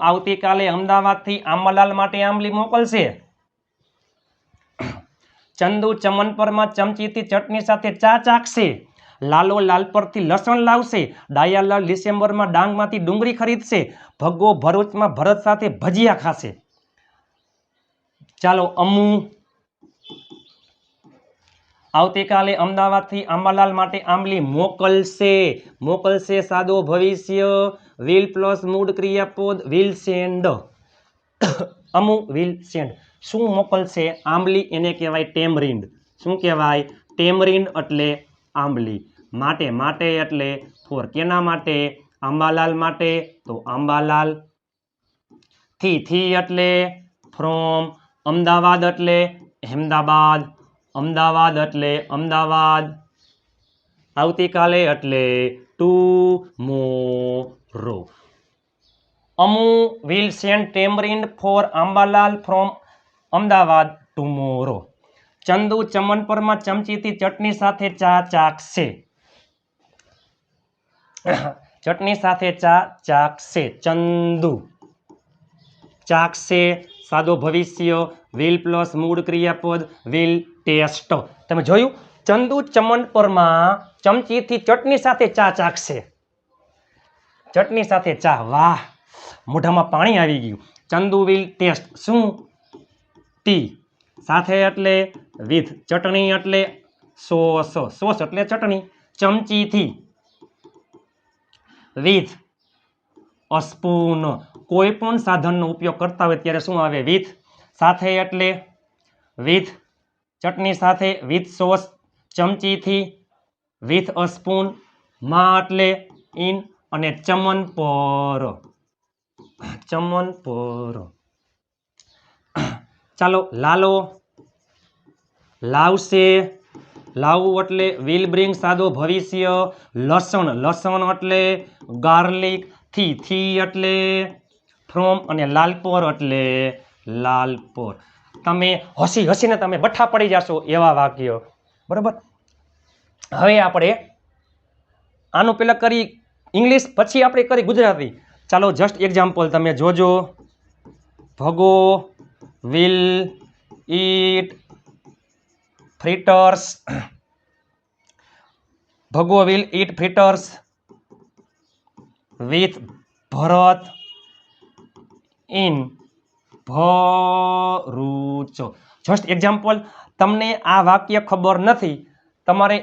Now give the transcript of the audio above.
આવતીકાલે અમદાવાદથી આંબાલાલ માટે આંબલી મોકલશે. ચંદુ ચમનપરમાં ચમચીથી ચટણી સાથે ચા ચાખશે. લાલો લાલપરથી લસણ લાવશે. ડાયાલાલ ડિસેમ્બરમાં ડાંગમાંથી ડુંગળી ખરીદશે. ભગો ભરૂચમાં ભરત સાથે ભજીયા ખાશે. ચાલો અમુ આવતીકાલે અમદાવાદથી આંબાલાલ માટે આંબલી મોકલશે. મોકલશે સાદો ભવિષ્ય. વિલ પ્લસ મૂળ ક્રિયાપદ will send. Amu will send. શું મોકલશે? આંબલી. એને કહેવાય ટેમરિન્ડ. શું કહેવાય? ટેમરિન્ડ એટલે આંબલી. માટે માટે એટલે ફોર. કેના માટે? આંબાલાલ માટે. તો આંબાલાલ. થી એટલે ફ્રોમ. અમદાવાદ એટલે અહેમદાબાદ. અમદાવાદ એટલે અમદાવાદ. આવતીકાલે એટલે tomorrow. Amu will send tamarind for Ambalal from Ahmedabad tomorrow. Chandu ચમનપરમાં ચમચીથી ચટણી સાથે ચા ચાખશે. ચટણી સાથે ચા ચાખશે. ચંદુ ચાખશે સાદો ભવિષ્ય. વિલ પ્લસ મૂળ ક્રિયાપદ વિલ ટેસ્ટ. તમે જોયું? ચંદુ ચમનપરમાં ચમચીથી ચટણી સાથે ચા ચાખશે. ચટણી સાથે ચા. વાહ, મોઢામાં પાણી આવી ગયું. Chandu will taste. શું? ટી. સાથે એટલે વિથ. ચટણી એટલે સોસ. સોસ એટલે ચટણી. ચમચીથી. With a spoon. કોઈ પણ સાધનનો ઉપયોગ કરતા હોય ત્યારે શું આવે? વિથ. સાથે એટલે વિથ ચટણી સાથે. With sauce. ચમચીથી. With a spoon. માં એટલે ઇન. અને ચમન પર. ચમન પર. ચાલો લાલો લાવશે. લાવવું એટલે વિલ બ્રિંગ સાદો ભવિષ્ય. લસણ. લસણ એટલે ગાર્લિક. થી એટલે ફ્રોમ. અને લાલપોર એટલે લાલપોર. તમે હસી હસીને તમે બઠ્ઠા પડી જશો એવા વાક્ય. બરોબર. હવે આપણે આનું પેલા કરી ઇંગ્લિશ, પછી આપણે કરી ગુજરાતી. ચાલો જસ્ટ એક્ઝામ્પલ તમે જોજો. Bhago will eat fritters. Bhago will eat fritters with Bharat in Bharuch. Just example. તમને આ વાક્ય ખબર નથી, તમારે